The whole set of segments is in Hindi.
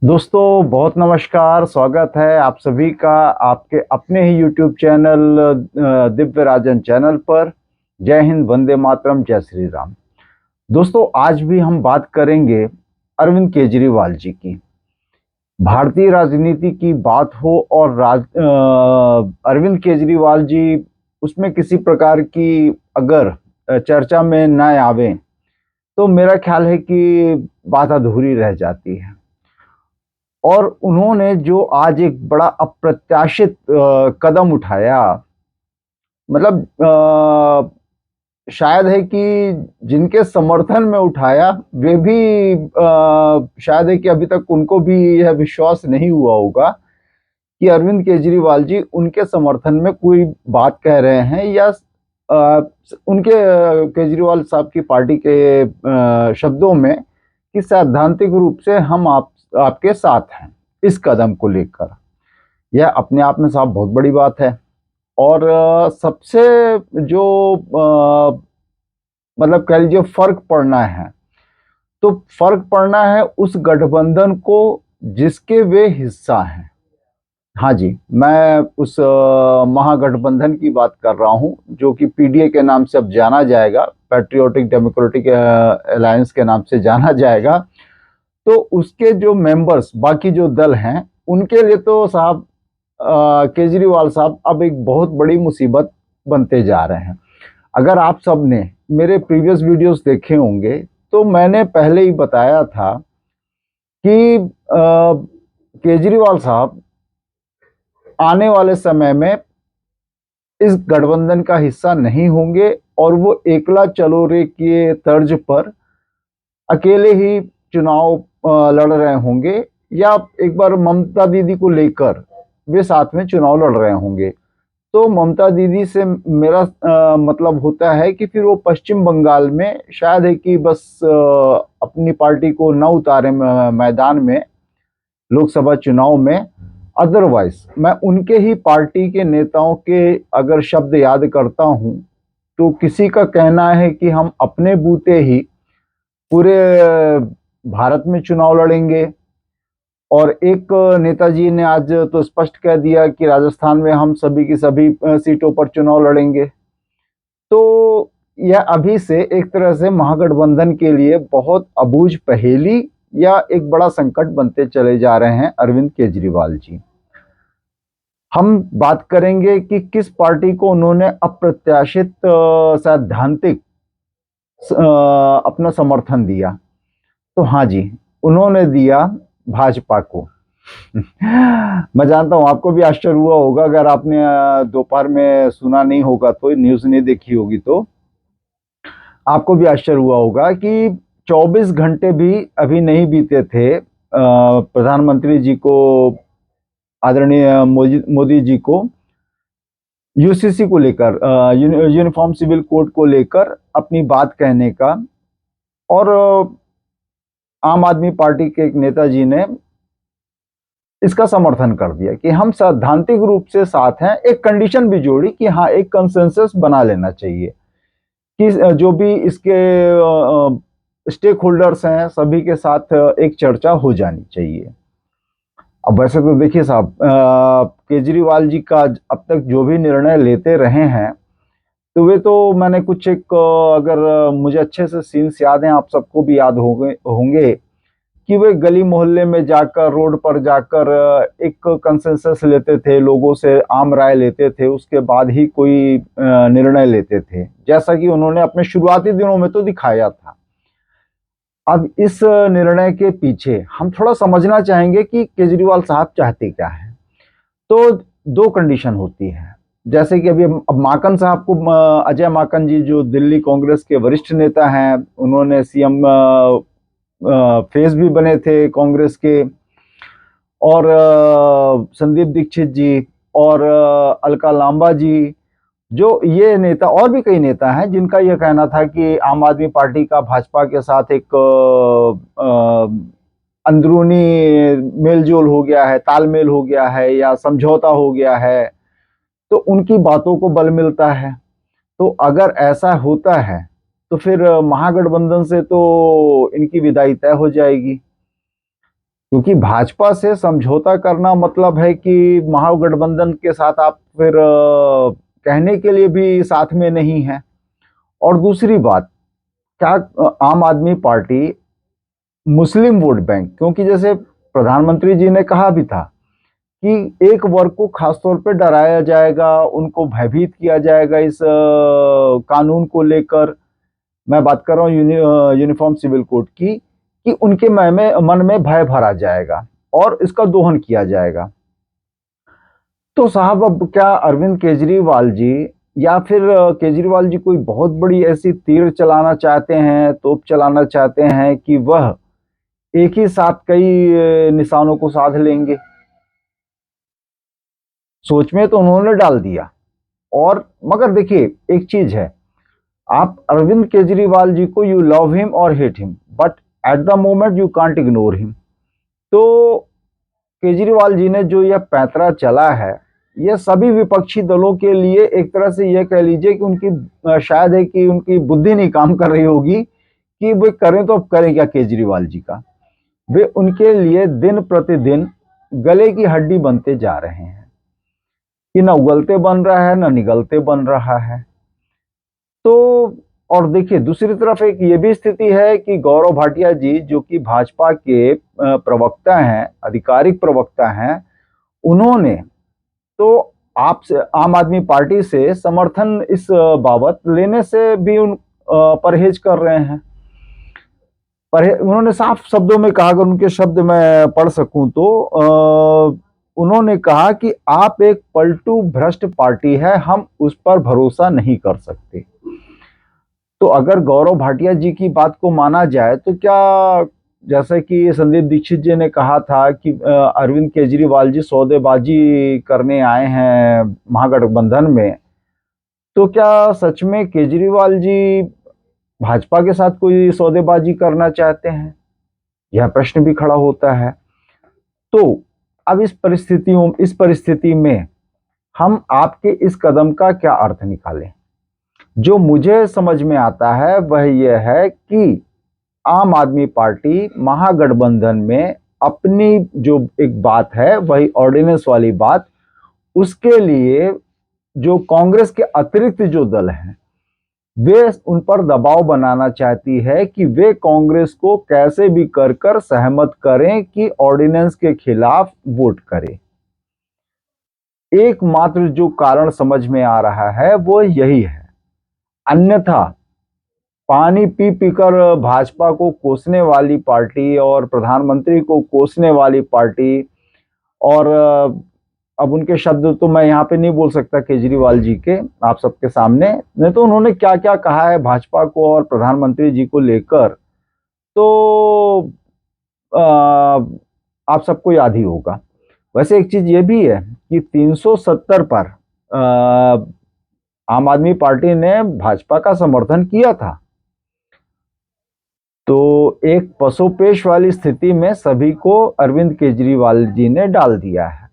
दोस्तों बहुत नमस्कार। स्वागत है आप सभी का आपके अपने ही YouTube चैनल दिव्य राजन चैनल पर। जय हिंद, वंदे मातरम, जय श्री राम। दोस्तों आज भी हम बात करेंगे अरविंद केजरीवाल जी की। भारतीय राजनीति की बात हो और अरविंद केजरीवाल जी उसमें किसी प्रकार की अगर चर्चा में न आवे तो मेरा ख्याल है कि बात अधूरी रह जाती है। और उन्होंने जो आज एक बड़ा अप्रत्याशित कदम उठाया, मतलब शायद है कि जिनके समर्थन में उठाया वे भी शायद है कि अभी तक उनको भी यह विश्वास नहीं हुआ होगा कि अरविंद केजरीवाल जी उनके समर्थन में कोई बात कह रहे हैं या उनके केजरीवाल साहब की पार्टी के शब्दों में कि सैद्धांतिक रूप से हम आपके साथ हैं इस कदम को लेकर। यह अपने आप में साहब बहुत बड़ी बात है। और सबसे जो मतलब कह लीजिए फर्क पड़ना है, तो फर्क पड़ना है उस गठबंधन को जिसके वे हिस्सा हैं। हाँ जी, मैं उस महागठबंधन की बात कर रहा हूं जो कि पीडीए के नाम से अब जाना जाएगा, पैट्रियोटिक डेमोक्रेटिक अलायंस के नाम से जाना जाएगा। तो उसके जो मेंबर्स, बाकी जो दल हैं, उनके लिए तो साहब केजरीवाल साहब अब एक बहुत बड़ी मुसीबत बनते जा रहे हैं। अगर आप सब ने मेरे प्रीवियस वीडियोस देखे होंगे तो मैंने पहले ही बताया था कि केजरीवाल साहब आने वाले समय में इस गठबंधन का हिस्सा नहीं होंगे और वो एकला चलो रे के तर्ज पर अकेले ही चुनाव लड़ रहे होंगे, या एक बार ममता दीदी को लेकर वे साथ में चुनाव लड़ रहे होंगे। तो ममता दीदी से मेरा मतलब होता है कि फिर वो पश्चिम बंगाल में शायद है कि बस अपनी पार्टी को न उतारे मैदान में लोकसभा चुनाव में। अदरवाइज मैं उनके ही पार्टी के नेताओं के अगर शब्द याद करता हूं तो किसी का कहना है कि हम अपने बूते ही पूरे भारत में चुनाव लड़ेंगे, और एक नेताजी ने आज तो स्पष्ट कह दिया कि राजस्थान में हम सभी की सभी सीटों पर चुनाव लड़ेंगे। तो यह अभी से एक तरह से महागठबंधन के लिए बहुत अबूझ पहेली या एक बड़ा संकट बनते चले जा रहे हैं अरविंद केजरीवाल जी। हम बात करेंगे कि किस पार्टी को उन्होंने अप्रत्याशित सैद्धांतिक अपना समर्थन दिया। तो हाँ जी, उन्होंने दिया भाजपा को। मैं जानता हूं आपको भी आश्चर्य हुआ होगा, अगर आपने दोपहर में सुना नहीं होगा तो न्यूज नहीं देखी होगी तो आपको भी आश्चर्य हुआ होगा कि 24 घंटे भी अभी नहीं बीते थे प्रधानमंत्री जी को, आदरणीय मोदी जी को यूसीसी को लेकर, यूनिफॉर्म सिविल कोड को लेकर अपनी बात कहने का। और आम आदमी पार्टी के एक नेताजी ने इसका समर्थन कर दिया कि हम सैद्धांतिक रूप से साथ हैं। एक कंडीशन भी जोड़ी कि हाँ, एक कंसेंसस बना लेना चाहिए कि जो भी इसके स्टेक होल्डर्स हैं सभी के साथ एक चर्चा हो जानी चाहिए। अब वैसे तो देखिए साहब, केजरीवाल जी का अब तक जो भी निर्णय लेते रहे हैं, तो वे तो मैंने कुछ एक अगर मुझे अच्छे से सीन्स याद हैं, आप सबको भी याद होंगे कि वे गली मोहल्ले में जाकर, रोड पर जाकर एक कंसेंसस लेते थे, लोगों से आम राय लेते थे, उसके बाद ही कोई निर्णय लेते थे, जैसा कि उन्होंने अपने शुरुआती दिनों में तो दिखाया था। अब इस निर्णय के पीछे हम थोड़ा समझना चाहेंगे कि केजरीवाल साहब चाहते क्या है। तो दो कंडीशन होती है, जैसे कि अभी अब माकन साहब को, अजय माकन जी जो दिल्ली कांग्रेस के वरिष्ठ नेता हैं, उन्होंने सीएम फेस भी बने थे कांग्रेस के, और संदीप दीक्षित जी और अलका लांबा जी, जो ये नेता और भी कई नेता हैं जिनका यह कहना था कि आम आदमी पार्टी का भाजपा के साथ एक अंदरूनी मेलजोल हो गया है, तालमेल हो गया है या समझौता हो गया है, तो उनकी बातों को बल मिलता है। तो अगर ऐसा होता है तो फिर महागठबंधन से तो इनकी विदाई तय हो जाएगी। क्योंकि भाजपा से समझौता करना मतलब है कि महागठबंधन के साथ आप फिर कहने के लिए भी साथ में नहीं है। और दूसरी बात, क्या आम आदमी पार्टी मुस्लिम वोट बैंक, क्योंकि जैसे प्रधानमंत्री जी ने कहा भी था कि एक वर्ग को खासतौर पे डराया जाएगा, उनको भयभीत किया जाएगा इस कानून को लेकर। मैं बात कर रहा हूँ यूनिफॉर्म सिविल कोड की, कि उनके मन में भय भरा जाएगा और इसका दोहन किया जाएगा। तो साहब, अब क्या अरविंद केजरीवाल जी या फिर केजरीवाल जी कोई बहुत बड़ी ऐसी तीर चलाना चाहते हैं, तोप चलाना चाहते हैं कि वह एक ही साथ कई निशानों को साध लेंगे? सोच में तो उन्होंने डाल दिया। और मगर देखिए, एक चीज है, आप अरविंद केजरीवाल जी को यू लव हिम और hate him, but at the moment you can't ignore him. तो केजरीवाल जी ने जो यह पैंतरा चला है, यह सभी विपक्षी दलों के लिए एक तरह से यह कह लीजिए कि उनकी शायद है कि उनकी बुद्धि नहीं काम कर रही होगी कि वे करें तो अब करें क्या केजरीवाल जी का। वे उनके लिए दिन प्रतिदिन गले की हड्डी बनते जा रहे हैं, कि न उगलते बन रहा है, न निगलते बन रहा है। तो और देखिए, दूसरी तरफ एक ये भी स्थिति है कि गौरव भाटिया जी, जो कि भाजपा के प्रवक्ता हैं, आधिकारिक प्रवक्ता हैं, उन्होंने तो आपसे, आम आदमी पार्टी से समर्थन इस बाबत लेने से भी परहेज कर रहे हैं। पर उन्होंने साफ शब्दों में कहा, अगर उनके शब्द मैं पढ़ सकूं तो उन्होंने कहा कि आप एक पलटू भ्रष्ट पार्टी है, हम उस पर भरोसा नहीं कर सकते। तो अगर गौरव भाटिया जी की बात को माना जाए तो क्या, जैसे कि संदीप दीक्षित जी ने कहा था कि अरविंद केजरीवाल जी सौदेबाजी करने आए हैं महागठबंधन में, तो क्या सच में केजरीवाल जी भाजपा के साथ कोई सौदेबाजी करना चाहते हैं? यह प्रश्न भी खड़ा होता है। तो अब इस परिस्थिति में हम आपके इस कदम का क्या अर्थ निकालें? जो मुझे समझ में आता है वह यह है कि आम आदमी पार्टी महागठबंधन में अपनी जो एक बात है, वही ऑर्डिनेंस वाली बात, उसके लिए जो कांग्रेस के अतिरिक्त जो दल हैं, वे उन पर दबाव बनाना चाहती है कि वे कांग्रेस को कैसे भी कर कर सहमत करें कि ऑर्डिनेंस के खिलाफ वोट करें। एकमात्र जो कारण समझ में आ रहा है वो यही है। अन्यथा पानी पी पीकर भाजपा को कोसने वाली पार्टी और प्रधानमंत्री को कोसने वाली पार्टी, और अब उनके शब्द तो मैं यहाँ पे नहीं बोल सकता केजरीवाल जी के आप सबके सामने, नहीं तो उन्होंने क्या क्या कहा है भाजपा को और प्रधानमंत्री जी को लेकर, तो आप सबको याद ही होगा। वैसे एक चीज ये भी है कि 370 पर आम आदमी पार्टी ने भाजपा का समर्थन किया था। तो एक पसोपेश वाली स्थिति में सभी को अरविंद केजरीवाल जी ने डाल दिया है,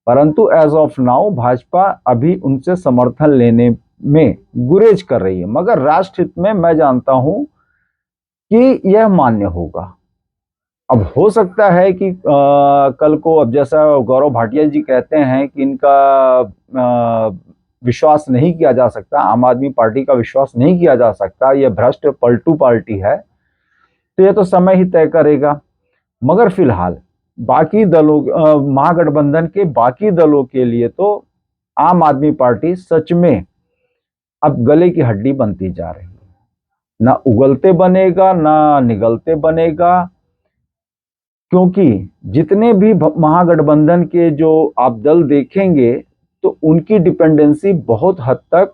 परंतु एज ऑफ नाउ भाजपा अभी उनसे समर्थन लेने में गुरेज कर रही है। मगर राष्ट्र हित में मैं जानता हूं कि यह मान्य होगा। अब हो सकता है कि कल को, अब जैसा गौरव भाटिया जी कहते हैं कि इनका विश्वास नहीं किया जा सकता, आम आदमी पार्टी का विश्वास नहीं किया जा सकता, यह भ्रष्ट पलटू पार्टी है, तो यह तो समय ही तय करेगा। मगर फिलहाल बाकी दलों, महागठबंधन के बाकी दलों के लिए तो आम आदमी पार्टी सच में अब गले की हड्डी बनती जा रही है। ना उगलते बनेगा, ना निगलते बनेगा, क्योंकि जितने भी महागठबंधन के जो आप दल देखेंगे तो उनकी डिपेंडेंसी बहुत हद तक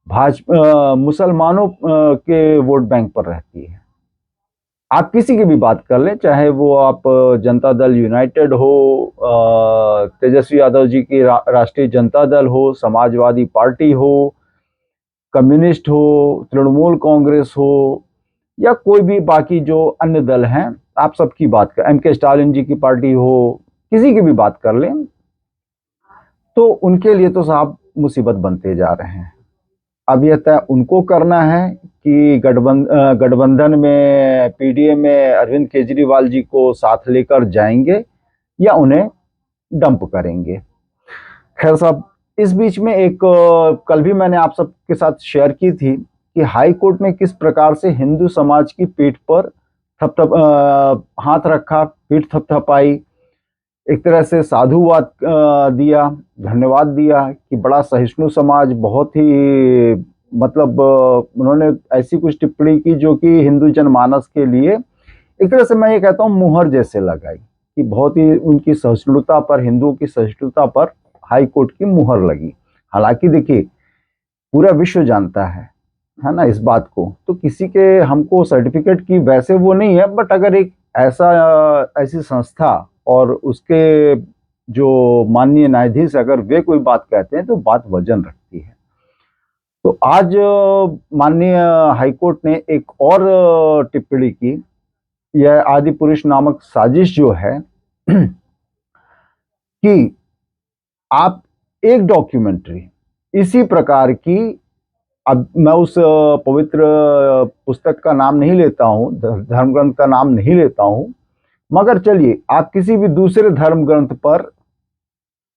भाजपा मुसलमानों के वोट बैंक पर रहती है। आप किसी की भी बात कर लें, चाहे वो आप जनता दल यूनाइटेड हो, तेजस्वी यादव जी की राष्ट्रीय जनता दल हो, समाजवादी पार्टी हो, कम्युनिस्ट हो, तृणमूल कांग्रेस हो, या कोई भी बाकी जो अन्य दल हैं, आप सबकी बात कर, एमके स्टालिन जी की पार्टी हो, किसी की भी बात कर लें, तो उनके लिए तो साहब मुसीबत बनते जा रहे हैं। अब यह तय उनको करना है कि गठबंधन में, पीडीए में अरविंद केजरीवाल जी को साथ लेकर जाएंगे या उन्हें डंप करेंगे। खैर साहब, इस बीच में एक कल भी मैंने आप सबके साथ शेयर की थी कि हाई कोर्ट ने किस प्रकार से हिंदू समाज की पीठ पर हाथ रखा, पीठ थपथपाई, एक तरह से साधुवाद दिया, धन्यवाद दिया कि बड़ा सहिष्णु समाज, बहुत ही मतलब उन्होंने ऐसी कुछ टिप्पणी की जो कि हिंदू जनमानस के लिए एक तरह से मैं ये कहता हूँ मुहर जैसे लगाई, कि बहुत ही उनकी सहिष्णुता पर, हिंदुओं की सहिष्णुता पर हाई कोर्ट की मुहर लगी। हालांकि देखिए, पूरा विश्व जानता है ना इस बात को, तो किसी के हमको सर्टिफिकेट की वैसे वो नहीं है, बट अगर एक ऐसी संस्था और उसके जो माननीय न्यायाधीश अगर वे कोई बात कहते हैं तो बात वजन रखती है। तो आज माननीय हाईकोर्ट ने एक और टिप्पणी की, यह आदि पुरुष नामक साजिश जो है कि आप एक डॉक्यूमेंट्री इसी प्रकार की, अब मैं उस पवित्र पुस्तक का नाम नहीं लेता हूं, धर्म ग्रंथ का नाम नहीं लेता हूं, मगर चलिए आप किसी भी दूसरे धर्म ग्रंथ पर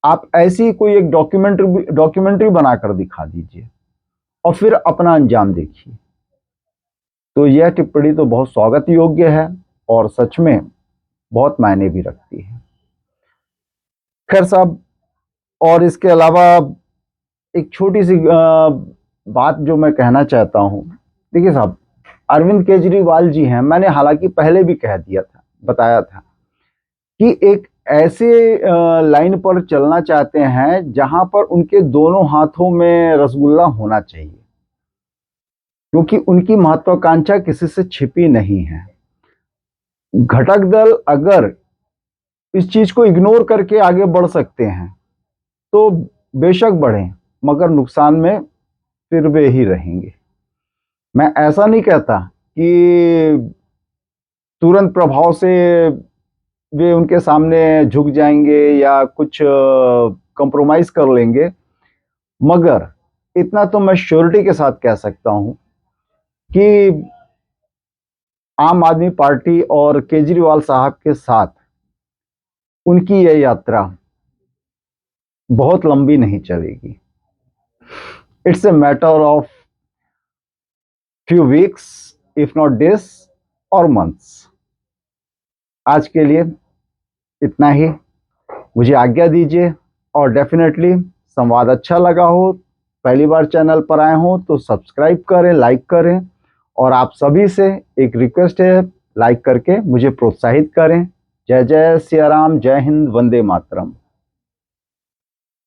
आप ऐसी कोई एक डॉक्यूमेंट्री बनाकर दिखा दीजिए और फिर अपना अंजाम देखिए। तो यह टिप्पणी तो बहुत स्वागत योग्य है और सच में बहुत मायने भी रखती है। खैर साहब, और इसके अलावा एक छोटी सी बात जो मैं कहना चाहता हूं, देखिए साहब, अरविंद केजरीवाल जी हैं, मैंने हालांकि पहले भी कह दिया था, बताया था कि एक ऐसे लाइन पर चलना चाहते हैं जहां पर उनके दोनों हाथों में रसगुल्ला होना चाहिए, क्योंकि उनकी महत्वाकांक्षा किसी से छिपी नहीं है। घटक दल अगर इस चीज को इग्नोर करके आगे बढ़ सकते हैं तो बेशक बढ़ें, मगर नुकसान में फिर वे ही रहेंगे। मैं ऐसा नहीं कहता कि तुरंत प्रभाव से वे उनके सामने झुक जाएंगे या कुछ कंप्रोमाइज कर लेंगे, मगर इतना तो मैं श्योरिटी के साथ कह सकता हूं कि आम आदमी पार्टी और केजरीवाल साहब के साथ उनकी यह यात्रा बहुत लंबी नहीं चलेगी। It's a matter of few weeks, if not days और मंथ्स। आज के लिए इतना ही, मुझे आज्ञा दीजिए। और डेफिनेटली संवाद अच्छा लगा हो, पहली बार चैनल पर आए हो तो सब्सक्राइब करें, लाइक करें, और आप सभी से एक रिक्वेस्ट है, लाइक करके मुझे प्रोत्साहित करें। जय जय सिया राम, जय हिंद, वंदे मातरम।